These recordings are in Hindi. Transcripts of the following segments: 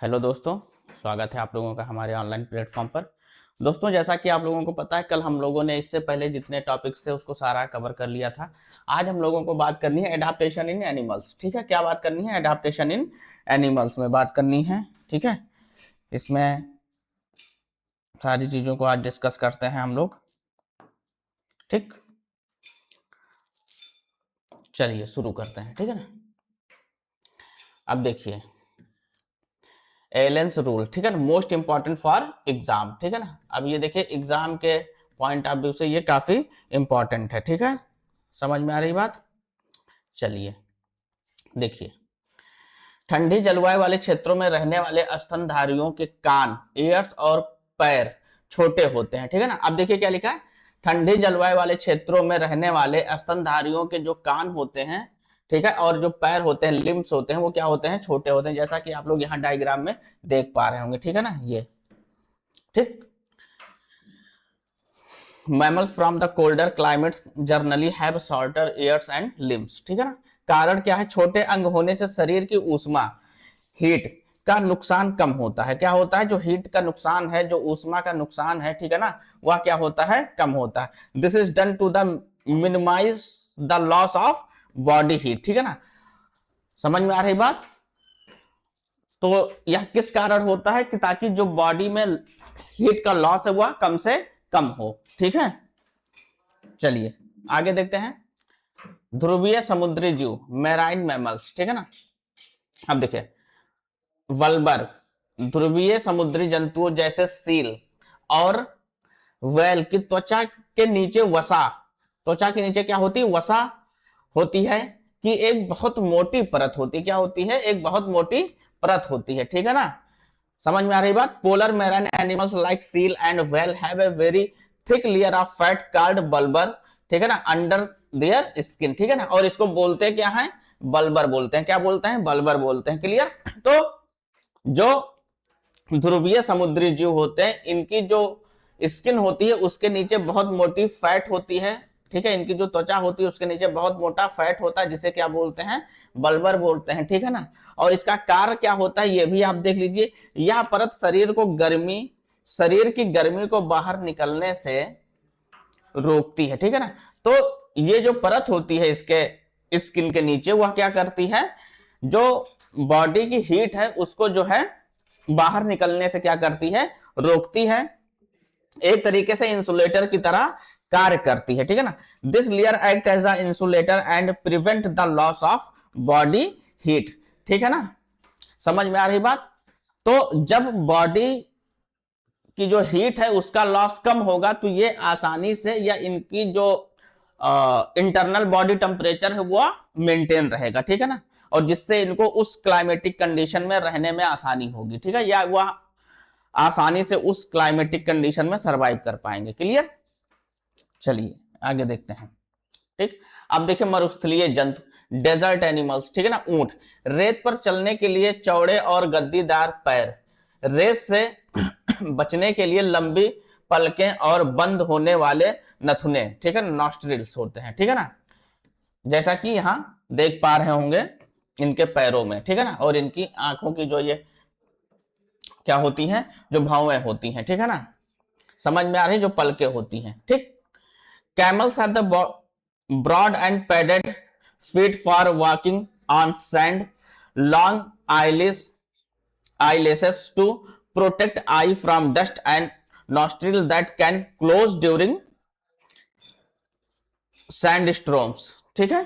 हेलो दोस्तों, स्वागत है आप लोगों का हमारे ऑनलाइन प्लेटफॉर्म पर। दोस्तों, जैसा कि आप लोगों को पता है, कल हम लोगों ने इससे पहले जितने टॉपिक्स थे उसको सारा कवर कर लिया था। आज हम लोगों को बात करनी है एडाप्टेशन इन एनिमल्स। ठीक है, क्या बात करनी है? एडाप्टेशन इन एनिमल्स में बात करनी है। ठीक है, इसमें सारी चीजों को आज डिस्कस करते हैं हम लोग। ठीक, चलिए शुरू करते हैं। ठीक है ना, अब देखिए एलेंस रूल। ठीक है ना, मोस्ट इंपॉर्टेंट फॉर एग्जाम। ठीक है ना, अब ये देखिए एग्जाम के पॉइंट ऑफ व्यू से ये काफी इंपॉर्टेंट है। ठीक है, समझ में आ रही बात? चलिए देखिए, ठंडी जलवायु वाले क्षेत्रों में रहने वाले स्तनधारियों के कान, ईयर्स और पैर छोटे होते हैं। ठीक है ना, अब देखिए क्या लिखा है, ठंडी जलवायु वाले क्षेत्रों में रहने वाले स्तनधारियों के जो कान होते हैं, ठीक है, और जो पैर होते हैं, लिम्स होते हैं, वो क्या होते हैं? छोटे होते हैं, जैसा कि आप लोग यहाँ डायग्राम में देख पा रहे होंगे। ठीक है ना, ये ठीक। Mammals from the colder climates generally have shorter years and limbs. ठीक है ना, कारण क्या है? छोटे अंग होने से शरीर की ऊष्मा, हीट का नुकसान कम होता है। क्या होता है? जो हीट का नुकसान है, जो ऊष्मा का नुकसान है, ठीक है ना, वह क्या होता है? कम होता है। This is done to the minimise the loss of body heat. ठीक है ना, समझ में आ रही बात? तो यह किस कारण होता है? कि ताकि जो बॉडी में हीट का लॉस है वह कम से कम हो। ठीक है, चलिए आगे देखते हैं। ध्रुवीय समुद्री जीव, मैराइन मैमल्स। ठीक है ना, अब देखिए वल्बर, ध्रुवीय समुद्री जंतुओं जैसे सील और व्हेल की त्वचा के नीचे वसा, त्वचा के नीचे क्या होती है? वसा होती है कि एक बहुत मोटी परत होती है। क्या होती है? एक बहुत मोटी परत होती है। ठीक है ना, समझ में आ रही बात? Polar marine animals like seal and whale have a very thick layer of fat called bulbar. ठीक है ना, अंडर देयर स्किन। ठीक है ना, और इसको बोलते क्या है? बल्बर बोलते हैं। क्या बोलते हैं? बल्बर बोलते हैं। क्लियर? तो जो ध्रुवीय समुद्री जीव होते हैं, इनकी जो स्किन होती है उसके नीचे बहुत मोटी फैट होती है। ठीक है, इनकी जो त्वचा होती है उसके नीचे बहुत मोटा फैट होता है, जिसे क्या बोलते हैं? बल्बर बोलते हैं। ठीक है ना, और इसका कार्य क्या होता है ये भी आप देख लीजिए। यह परत शरीर को गर्मी, शरीर की गर्मी को बाहर निकलने से रोकती है। ठीक है ना, तो ये जो परत होती है इसके स्किन के नीचे, वह क्या करती है? जो बॉडी की हीट है उसको जो है बाहर निकलने से क्या करती है? रोकती है। एक तरीके से इंसुलेटर की तरह कार्य करती है। ठीक है ना, this layer act as a insulator and prevent the loss of body heat. ठीक है ना, समझ में आ रही बात? तो जब बॉडी की जो हीट है उसका लॉस कम होगा तो ये आसानी से, या इनकी जो इंटरनल बॉडी टेम्परेचर है वो मेंटेन रहेगा। ठीक है ना, और जिससे इनको उस क्लाइमेटिक कंडीशन में रहने में आसानी होगी। ठीक है, या वह आसानी से उस क्लाइमेटिक कंडीशन में सरवाइव कर पाएंगे। क्लियर? चलिए आगे देखते हैं। ठीक, अब देखिए मरुस्थलीय जंतु, डेजर्ट एनिमल्स। ठीक है ना, ऊंट, रेत पर चलने के लिए चौड़े और गद्दीदार पैर, रेत से बचने के लिए लंबी पलकें और बंद होने वाले नथुने, ठीक है, नॉस्ट्रिल्स होते हैं। ठीक है ना, जैसा कि यहां देख पा रहे होंगे इनके पैरों में। ठीक है ना, और इनकी आंखों की जो ये क्या होती हैं? जो भौवें होती हैं। ठीक है ना, समझ में आ रही? जो पलकें होती हैं। ठीक, camels have the broad and padded feet for walking on sand, long eyelashes to protect eye from dust and nostril that can close during sandstorms। ठीक है,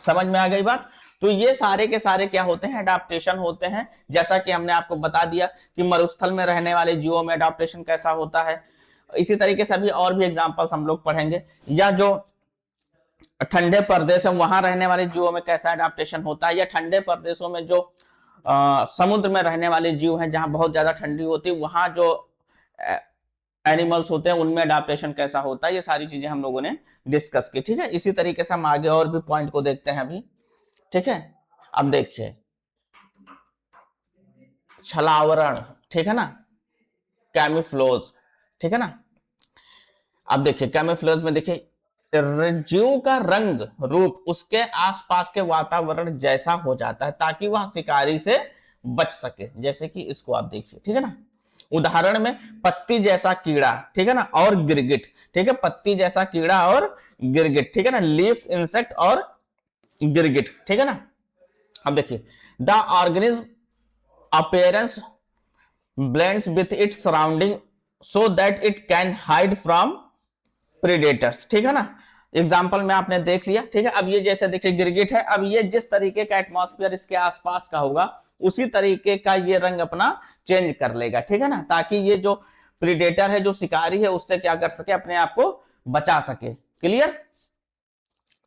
समझ में आ गई बात? तो ये सारे के सारे क्या होते हैं? अडाप्टेशन होते हैं। जैसा कि हमने आपको बता दिया कि मरुस्थल में रहने वाले जीवों में अडाप्टेशन कैसा होता है। इसी तरीके से अभी और भी एग्जांपल्स हम लोग पढ़ेंगे। या जो ठंडे प्रदेश है वहां रहने वाले जीवों में कैसा अडाप्टेशन होता है, या ठंडे प्रदेशों में जो समुद्र में रहने वाले जीव हैं जहां बहुत ज्यादा ठंडी होती है, वहां जो एनिमल्स होते हैं उनमें अडाप्टेशन कैसा होता है, ये सारी चीजें हम लोगों ने डिस्कस की। ठीक है, इसी तरीके से हम आगे और भी पॉइंट को देखते हैं अभी। ठीक है, अब देखिए छलावरण, ठीक है ना, कैमिफ्लोज। ठीक है ना, अब देखिए कैमिफ्लोज में देखिए जीव का रंग रूप उसके आसपास के वातावरण जैसा हो जाता है ताकि वह शिकारी से बच सके। जैसे कि इसको आप देखिए, ठीक है ना, उदाहरण में पत्ती जैसा कीड़ा, ठीक है ना, और गिरगिट, ठीक है, पत्ती जैसा कीड़ा और गिरगिट, ठीक है ना, लीफ इंसेक्ट और गिरगिट, ठीक है ना। अब देखिए, the organism appearance blends with its surrounding so that it can hide from predators, ठीक है ना। एग्जाम्पल में आपने देख लिया, ठीक है। अब ये जैसे देखिए गिरगिट है, अब ये जिस तरीके का एटमॉस्फेयर इसके आसपास का होगा उसी तरीके का ये रंग अपना चेंज कर लेगा, ठीक है ना, ताकि ये जो प्रीडेटर है, जो शिकारी है, उससे क्या कर सके, अपने आप को बचा सके। क्लियर।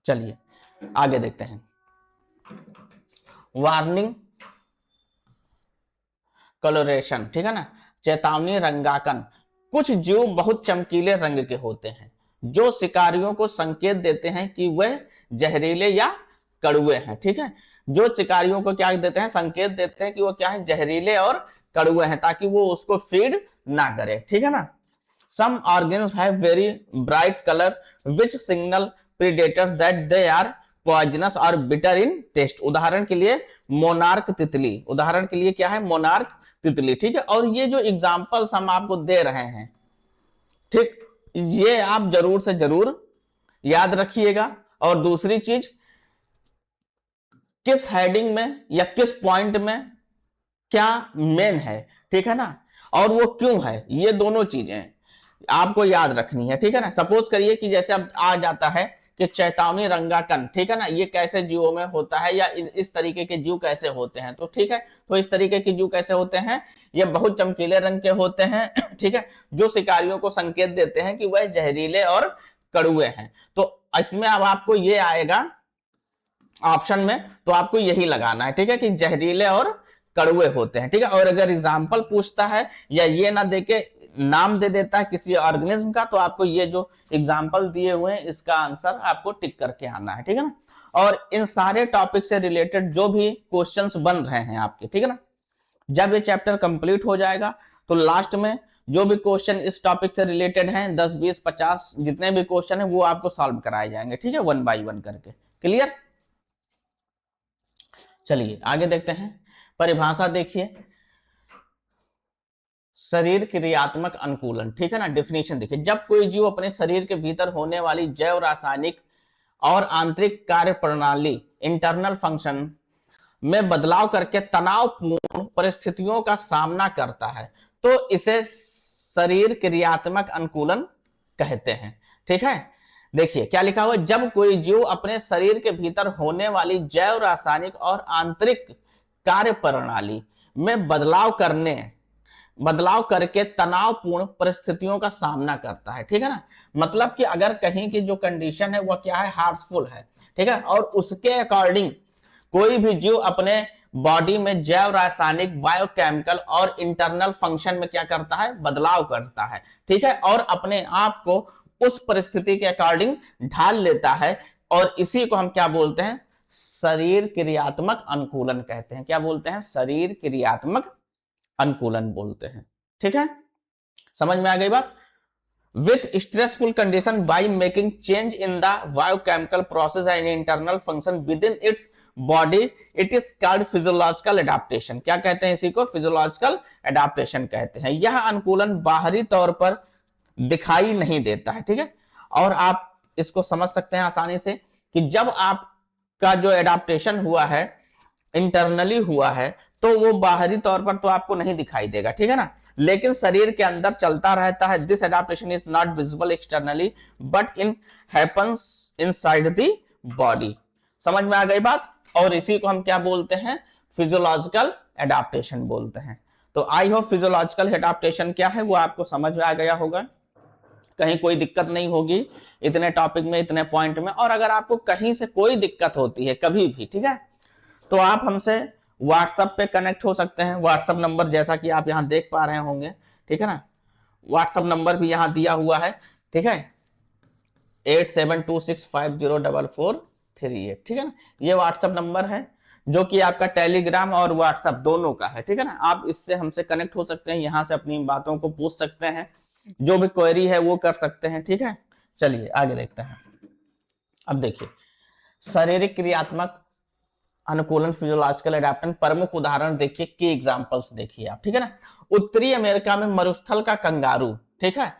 चलिए आगे देखते हैं। वार्निंग कलोरेशन, ठीक है ना, चेतावनी रंगाकन। कुछ जीव बहुत चमकीले रंग के होते हैं जो शिकारियों को संकेत देते हैं कि वह जहरीले या कड़वे हैं, ठीक है। जो शिकारियों को क्या देते हैं, संकेत देते हैं कि वो क्या है, जहरीले और कड़वे हैं, ताकि वो उसको फीड ना करे, ठीक है ना। Some organs have very bright colour which signal predators that they are poisonous और बिटर इन टेस्ट। उदाहरण के लिए मोनार्क तितली, उदाहरण के लिए क्या है, मोनार्क तितली, ठीक है। और ये जो एग्जांपल्स हम आपको दे रहे हैं, ठीक, ये आप जरूर से जरूर याद रखिएगा। और दूसरी चीज, किस हेडिंग में या किस पॉइंट में क्या मेन है, ठीक है ना, और वो क्यों है, ये दोनों चीजें आपको याद रखनी है, ठीक है ना। सपोज करिए कि जैसे अब आ जाता है कि चेतावनी रंगाकन, ठीक है ना, ये कैसे जीवों में होता है, या इस तरीके के जीव कैसे होते हैं, तो ठीक है, तो इस तरीके के जीव कैसे होते हैं, ये बहुत चमकीले रंग के होते हैं, ठीक है, जो शिकारियों को संकेत देते हैं कि वह जहरीले और कड़वे हैं। तो इसमें अब आपको ये आएगा ऑप्शन में, तो आपको यही लगाना है, ठीक है, कि जहरीले और कड़वे होते हैं, ठीक है। और अगर एग्जाम्पल पूछता है या ये ना देके नाम दे देता है किसी ऑर्गेनिज्म का, तो आपको ये जो एग्जाम्पल दिए हुए हैं इसका आंसर आपको टिक करके आना है, ठीक है ना। और इन सारे टॉपिक से रिलेटेड जो भी क्वेश्चंस बन रहे हैं आपके, ठीक है ना, जब ये चैप्टर कंप्लीट हो जाएगा तो लास्ट में जो भी क्वेश्चन इस टॉपिक से रिलेटेड हैं, 10 20 50 जितने भी क्वेश्चन है वो आपको सॉल्व कराए जाएंगे, ठीक है, 1 बाय 1 करके। क्लियर। चलिए आगे देखते हैं। परिभाषा देखिए, शरीर क्रियात्मक अनुकूलन, ठीक है ना। डेफिनेशन देखिए, जब कोई जीव अपने शरीर के भीतर होने वाली जैव रासायनिक और आंतरिक कार्य प्रणाली इंटरनल फंक्शन में बदलाव करके तनावपूर्ण परिस्थितियों का सामना करता है तो इसे शरीर क्रियात्मक अनुकूलन कहते हैं, ठीक है। देखिए क्या लिखा हुआ है, जब कोई जीव अपने शरीर के भीतर होने वाली जैव रासायनिक और आंतरिक कार्य प्रणाली में बदलाव करके तनावपूर्ण परिस्थितियों का सामना करता है, ठीक है ना। मतलब कि अगर कहीं की जो कंडीशन है वह क्या है, हार्मफुल है, ठीक है, और उसके अकॉर्डिंग कोई भी जीव अपने बॉडी में जैव रासायनिक बायोकेमिकल और इंटरनल फंक्शन में क्या करता है, बदलाव करता है, ठीक है, और अपने आप को उस परिस्थिति के अकॉर्डिंग ढाल लेता है, और इसी को हम क्या बोलते हैं, शरीर क्रियात्मक अनुकूलन कहते हैं। क्या बोलते हैं, शरीर क्रियात्मक अनुकूलन बोलते हैं, ठीक है। समझ में आ गई बात। with stressful condition by making change in the biochemical process and internal function within its body, it is called physiological adaptation। क्या कहते हैं इसी को, physiological adaptation कहते हैं। यह अनुकूलन बाहरी तौर पर दिखाई नहीं देता है, ठीक है, और आप इसको समझ सकते हैं आसानी से कि जब आपका जो एडाप्टेशन हुआ है इंटरनली हुआ है तो वो बाहरी तौर पर तो आपको नहीं दिखाई देगा, ठीक है ना, लेकिन शरीर के अंदर चलता रहता है। This adaptation is not visible externally but in happens inside the body. समझ में आ गई बात। और इसी को हम क्या बोलते हैं, फिजियोलॉजिकल एडाप्टेशन बोलते हैं। तो आई होप फिजियोलॉजिकल एडाप्टेशन क्या है वो आपको समझ में आ गया होगा, कहीं कोई दिक्कत नहीं होगी इतने टॉपिक में, इतने पॉइंट में। और अगर आपको कहीं से कोई दिक्कत होती है कभी भी, ठीक है, तो आप हमसे व्हाट्सएप पे कनेक्ट हो सकते हैं। व्हाट्सएप नंबर जैसा कि आप यहां देख पा रहे होंगे, ठीक है ना, व्हाट्सएप नंबर भी यहां दिया हुआ है, ठीक है, 8726504438, ठीक है ना, ये व्हाट्सएप नंबर है जो कि आपका टेलीग्राम और व्हाट्सएप दोनों का है, ठीक है ना। आप इससे हमसे कनेक्ट हो सकते हैं, यहां से अपनी बातों को पूछ सकते हैं, जो भी क्वेरी है वो कर सकते हैं, ठीक है। चलिए आगे देखते हैं। अब देखिए, शारीरिक क्रियात्मक अनुकूलन फिजियोलॉजिकल एडेप्टेशन प्रमुख उदाहरण देखिए, की एग्जांपल्स देखिए आप, ठीक है ना। उत्तरी अमेरिका में मरुस्थल का कंगारू, ठीक है,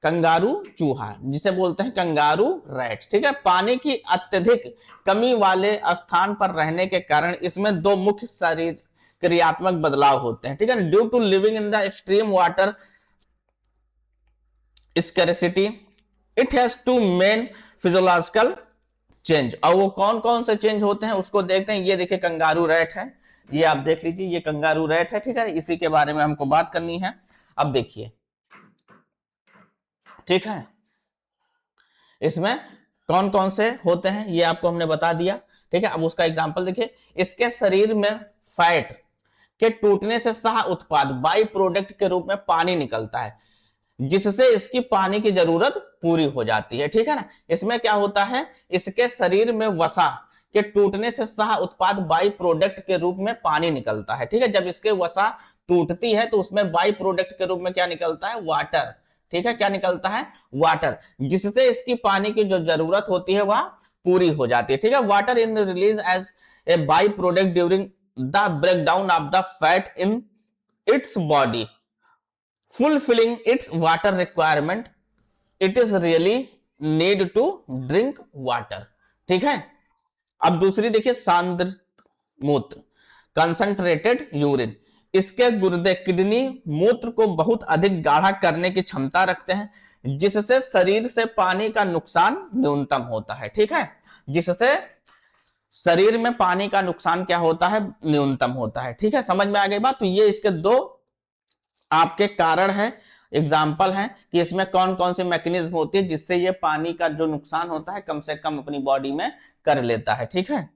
कंगारू चूहा जिसे बोलते हैं कंगारू रैट, ठीक है, पानी की अत्यधिक कमी वाले स्थान पर रहने के कारण इसमें दो मुख्य शरीर क्रियात्मक बदलाव होते हैं, ठीक है, due to living in the extreme water scarcity it has two main physiological change. और वो कौन कौन से चेंज होते हैं उसको देखते हैं। ये देखिए कंगारू रैट है, ये आप देख लीजिए, ये कंगारू रैट है, ठीक है, इसी के बारे में हमको बात करनी है। अब देखिए, ठीक है, इसमें कौन कौन से होते हैं ये आपको हमने बता दिया, ठीक है। अब उसका एग्जांपल देखिए, इसके शरीर में फैट के टूटने से सह उत्पाद बाई प्रोडक्ट के रूप में पानी निकलता है, जिससे इसकी पानी की जरूरत पूरी हो जाती है, ठीक है ना। इसमें क्या होता है, इसके शरीर में वसा के टूटने से सह उत्पाद बाई प्रोडक्ट के रूप में पानी निकलता है, ठीक है। जब इसके वसा टूटती है तो उसमें बाई प्रोडक्ट के रूप में क्या निकलता है, वाटर, ठीक है, क्या निकलता है, वाटर, जिससे इसकी पानी की जो जरूरत होती है वह पूरी हो जाती है, ठीक है। Water in release as a by product during the breakdown of the fat in its body fulfilling its water requirement, it is really need to drink water, ठीक है। अब दूसरी देखिए, सांद्र मूत्र, कंसंट्रेटेड यूरिन, इसके गुर्दे किडनी मूत्र को बहुत अधिक गाढ़ा करने की क्षमता रखते हैं, जिससे शरीर से पानी का नुकसान न्यूनतम होता है, ठीक है, जिससे शरीर में पानी का नुकसान क्या होता है, न्यूनतम होता है, ठीक है। समझ में आ गई बात। तो ये इसके दो आपके कारण है, एग्जाम्पल है कि इसमें कौन कौन सी मैकेनिज्म होती है जिससे ये पानी का जो नुकसान होता है कम से कम अपनी बॉडी में कर लेता है, ठीक है।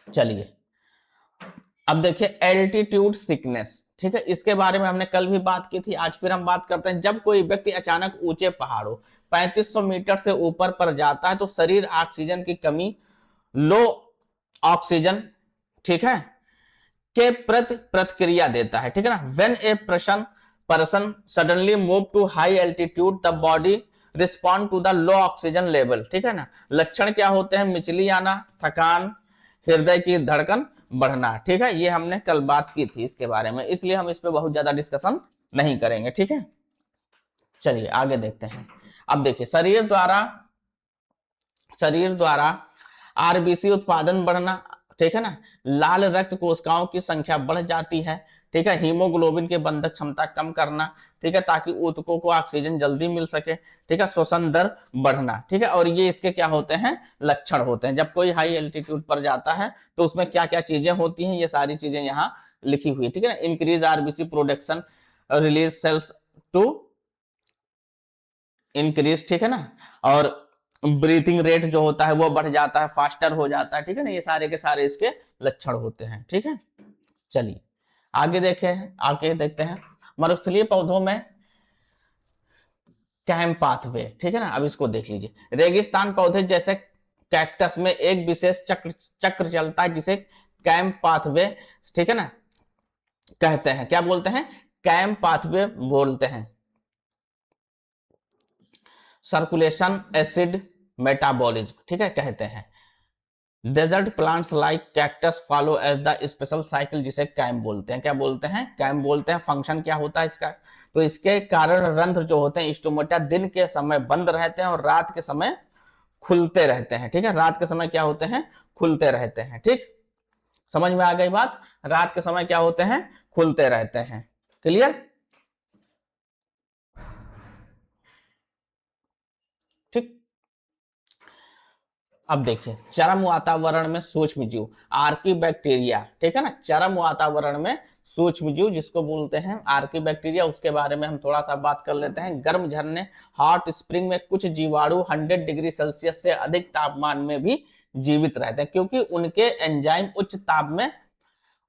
चलिए अब देखिए, एल्टीट्यूड सिकनेस, ठीक है, इसके बारे में हमने कल भी बात की थी, आज फिर हम बात करते हैं। जब कोई व्यक्ति अचानक ऊंचे पहाड़ों 3500 मीटर से ऊपर पर जाता है तो शरीर ऑक्सीजन की कमी, लो ऑक्सीजन, ठीक है, के प्रति प्रतिक्रिया देता है, ठीक है ना। When a person suddenly move to high altitude the body respond to the low oxygen level, ठीक है ना। लक्षण क्या होते हैं, मिचली आना, थकान, हृदय की धड़कन बढ़ना, ठीक है, ये हमने कल बात की थी इसके बारे में, इसलिए हम इस पे बहुत ज्यादा डिस्कशन नहीं करेंगे, ठीक है। चलिए आगे देखते हैं। अब देखिए, शरीर द्वारा आरबीसी उत्पादन बढ़ना, ठीक है ना, लाल रक्त कोशिकाओं की संख्या बढ़ जाती है, ठीक है, हीमोग्लोबिन के बंधक क्षमता कम करना, ठीक है, ताकि ऊतकों को ऑक्सीजन जल्दी मिल सके, ठीक है, श्वसन दर बढ़ना, ठीक है। और ये इसके क्या होते हैं, लक्षण होते हैं। जब कोई हाई एल्टीट्यूड पर जाता है तो उसमें क्या क्या चीजें होती हैं, ये सारी चीजें यहाँ लिखी हुई है, ठीक है ना। Increase RBC production, release cells to increase, ठीक है ना, और ब्रीथिंग रेट जो होता है वो बढ़ जाता है, फास्टर हो जाता है, ठीक है ना। ये सारे के सारे इसके लक्षण होते हैं, ठीक है। चलिए आगे देखते हैं मरुस्थलीय पौधों में कैम पाथवे, ठीक है ना। अब इसको देख लीजिए, रेगिस्तान पौधे जैसे कैक्टस में एक विशेष चक्र चलता है जिसे कैम पाथवे, ठीक है ना, कहते हैं। क्या बोलते हैं, कैम पाथवे बोलते हैं। सर्कुलेशन एसिड मेटाबॉलिज्म, ठीक है, कहते हैं। Desert plants like cactus follow as the special cycle, जिसे कैम बोलते हैं। क्या बोलते हैं, कैम बोलते हैं। फंक्शन क्या होता है इसका, तो इसके कारण रंध्र जो होते हैं स्टोमेटा दिन के समय बंद रहते हैं और रात के समय खुलते रहते हैं, ठीक है। रात के समय क्या होते हैं, खुलते रहते हैं, ठीक, समझ में आ गई बात। रात के समय क्या होते हैं, खुलते रहते हैं, क्लियर, ठीक। अब देखिए, चरम वातावरण में सूक्ष्म जीव, आर्की बैक्टीरिया, ठीक है ना, चरम वातावरण में सूक्ष्म जीव जिसको बोलते हैं आर्की बैक्टीरिया, उसके बारे में हम थोड़ा सा बात कर लेते हैं। गर्म झरने, हॉट स्प्रिंग में कुछ जीवाणु 100 डिग्री सेल्सियस से अधिक तापमान में भी जीवित रहते हैं, क्योंकि उनके एंजाइम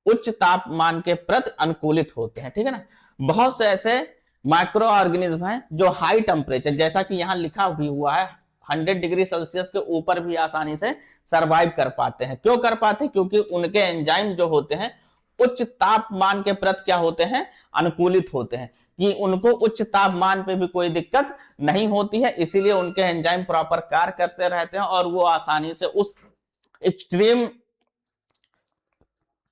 उच्च तापमान के प्रति अनुकूलित होते हैं, ठीक है ना। बहुत से ऐसे माइक्रो ऑर्गेनिज्म हैं जो हाई टेम्परेचर, जैसा कि यहाँ लिखा भी हुआ है, 100 डिग्री सेल्सियस के ऊपर भी आसानी से सरवाइव कर पाते हैं। क्यों कर पाते हैं, क्योंकि उनके एंजाइम जो होते हैं उच्च तापमान के प्रति क्या होते हैं, अनुकूलित होते हैं, कि उनको उच्च तापमान पे भी कोई दिक्कत नहीं होती है, इसीलिए उनके एंजाइम प्रॉपर कार्य करते रहते हैं और वो आसानी से उस एक्सट्रीम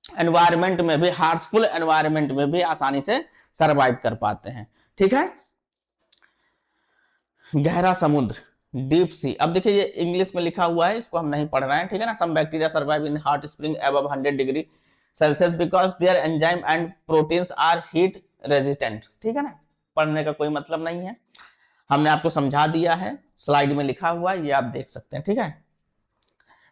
एनवायरमेंट में भी, हार्शफुल एनवायरमेंट में भी आसानी से सरवाइव कर पाते हैं। ठीक है। गहरा समुद्र, डीप सी। अब देखिए ये इंग्लिश में लिखा हुआ है, इसको हम नहीं पढ़ रहे हैं, ठीक है ना। Some bacteria survive in hot spring above 100 degree Celsius because their enzyme and proteins are heat resistant. ठीक है ना, पढ़ने का कोई मतलब नहीं है, हमने आपको समझा दिया है, स्लाइड में लिखा हुआ है, ये आप देख सकते हैं। ठीक है।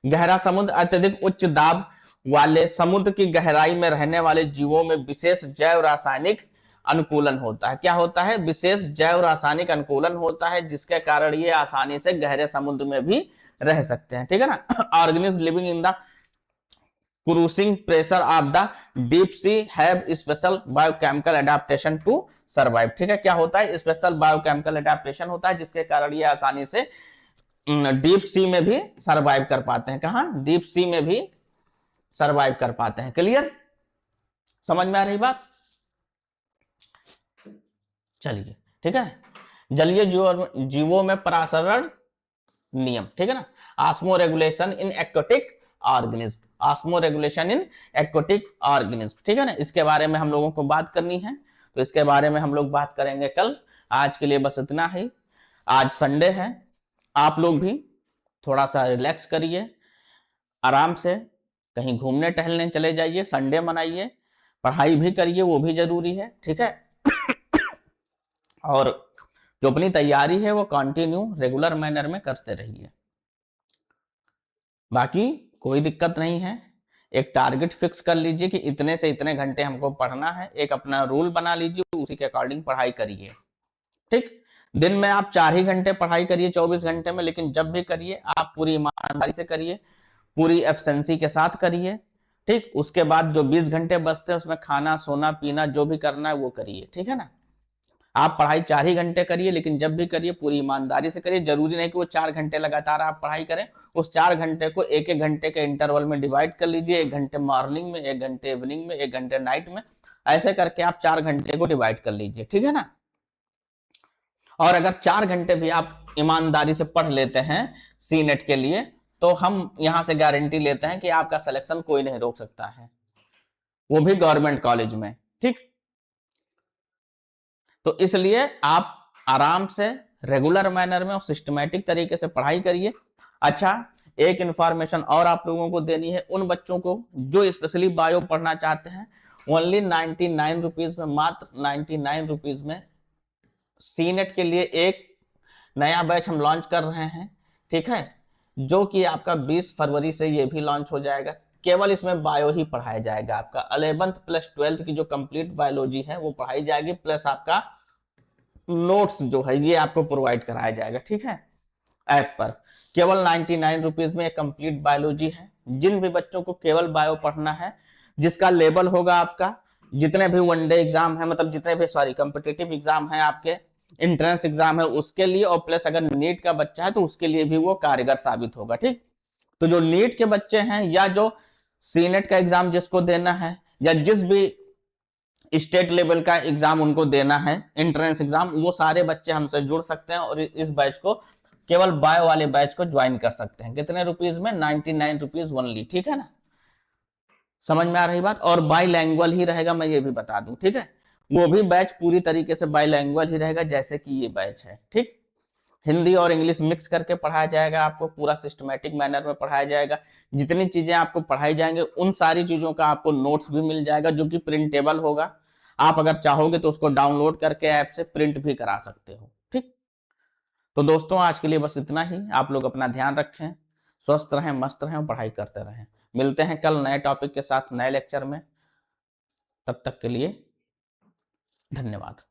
गहरा समुद्र, अत्यधिक उच्च दाब वाले समुद्र की गहराई में रहने वाले जीवों में विशेष जैव रासायनिक अनुकूलन होता है। क्या होता है? विशेष जैव रासायनिक अनुकूलन होता है, जिसके कारण ये आसानी से गहरे समुद्र में भी रह सकते हैं। ठीक है ना। Organism living in the crushing pressure of the deep sea have special biochemical adaptation to survive. ठीक है। क्या होता है? स्पेशल बायोकेमिकल एडेप्टेशन होता है, जिसके कारण ये आसानी से डीप सी में भी सर्वाइव कर पाते हैं। कहां? डीप सी में भी सर्वाइव कर पाते हैं। क्लियर? समझ में आ रही बात? चलिए, ठीक है। जलीय जीवों में परासरण नियम, ठीक है ना। Osmo regulation in aquatic organism, osmo regulation in aquatic organism, ठीक है ना। इसके बारे में हम लोगों को बात करनी है, तो इसके बारे में हम लोग बात करेंगे कल। आज के लिए बस इतना ही। आज संडे है, आप लोग भी थोड़ा सा रिलैक्स करिए, आराम से कहीं घूमने टहलने चले जाइए, संडे मनाइए, पढ़ाई भी करिए, वो भी जरूरी है। ठीक है। और जो अपनी तैयारी है वो कंटिन्यू रेगुलर मैनर में करते रहिए, बाकी कोई दिक्कत नहीं है। एक टारगेट फिक्स कर लीजिए कि इतने से इतने घंटे हमको पढ़ना है, एक अपना रूल बना लीजिए, उसी के अकॉर्डिंग पढ़ाई करिए। ठीक। दिन में आप 4 ही घंटे पढ़ाई करिए 24 घंटे में, लेकिन जब भी करिए आप पूरी ईमानदारी से करिए, पूरी एफिशिएंसी के साथ करिए। ठीक। उसके बाद जो 20 घंटे बचते हैं उसमें खाना सोना पीना जो भी करना है वो करिए। ठीक है ना। आप पढ़ाई 4 ही घंटे करिए, लेकिन जब भी करिए पूरी ईमानदारी से करिए। जरूरी नहीं कि वो 4 घंटे लगातार आप पढ़ाई करें, उस 4 घंटे को एक एक घंटे के इंटरवल में डिवाइड कर लीजिए। 1 घंटे मॉर्निंग में, 1 घंटे इवनिंग में, 1 घंटे नाइट में, ऐसे करके आप 4 घंटे को डिवाइड कर लीजिए। ठीक है ना। और अगर 4 घंटे भी आप ईमानदारी से पढ़ लेते हैं सी नेट के लिए, तो हम यहां से गारंटी लेते हैं कि आपका सिलेक्शन कोई नहीं रोक सकता है, वो भी गवर्नमेंट कॉलेज में। ठीक। तो इसलिए आप आराम से रेगुलर मैनर में और सिस्टमैटिक तरीके से पढ़ाई करिए। अच्छा, एक इंफॉर्मेशन और आप लोगों को देनी है उन बच्चों को जो स्पेशली बायो पढ़ना चाहते हैं। ओनली 99 रुपीज में, मात्र 99 रुपीज में सी नेट के लिए एक नया बैच हम लॉन्च कर रहे हैं। ठीक है, जो कि आपका 20 फरवरी से ये भी लॉन्च हो जाएगा। केवल इसमें बायो ही पढ़ाया जाएगा, आपका 11th प्लस 12th की जो कंप्लीट बायोलॉजी है वो पढ़ाई जाएगी, प्लस आपका नोट्स जो है ये आपको प्रोवाइड कराया जाएगा। ठीक है, ऐप पर केवल 99 रुपीज में एक कंप्लीट बायोलॉजी है। जिन भी बच्चों को केवल बायो पढ़ना है, जिसका लेवल होगा आपका, जितने भी वनडे एग्जाम है, मतलब जितने भी कॉम्पिटिटिव एग्जाम है, आपके एंट्रेंस एग्जाम है उसके लिए, और प्लस अगर नीट का बच्चा है तो उसके लिए भी वो कारगर साबित होगा। ठीक। तो जो नीट के बच्चे हैं या जो सी नेट का एग्जाम जिसको देना है, या जिस भी स्टेट लेवल का एग्जाम उनको देना है, एंट्रेंस एग्जाम, वो सारे बच्चे हमसे जुड़ सकते हैं और इस बैच को, केवल बायो वाले बैच को ज्वाइन कर सकते हैं। कितने रुपीज में? 99 रुपीज ओनली। ठीक है ना। समझ में आ रही बात? और बाईलैंग्वेज ही रहेगा, मैं ये भी बता दूं। ठीक है, वो भी बैच पूरी तरीके से बाईलैंग्वेज ही रहेगा, जैसे कि ये बैच है। ठीक। हिंदी और इंग्लिश मिक्स करके पढ़ाया जाएगा, आपको पूरा सिस्टमैटिक मैनर में पढ़ाया जाएगा। जितनी चीजें आपको पढ़ाई जाएंगे उन सारी चीजों का आपको नोट्स भी मिल जाएगा, जो कि प्रिंटेबल होगा। आप अगर चाहोगे तो उसको डाउनलोड करके ऐप से प्रिंट भी करा सकते हो। ठीक। तो दोस्तों आज के लिए बस इतना ही। आप लोग अपना ध्यान रखें, स्वस्थ रहें, मस्त रहें और पढ़ाई करते रहें। मिलते हैं कल नए टॉपिक के साथ नए लेक्चर में। तब तक के लिए धन्यवाद।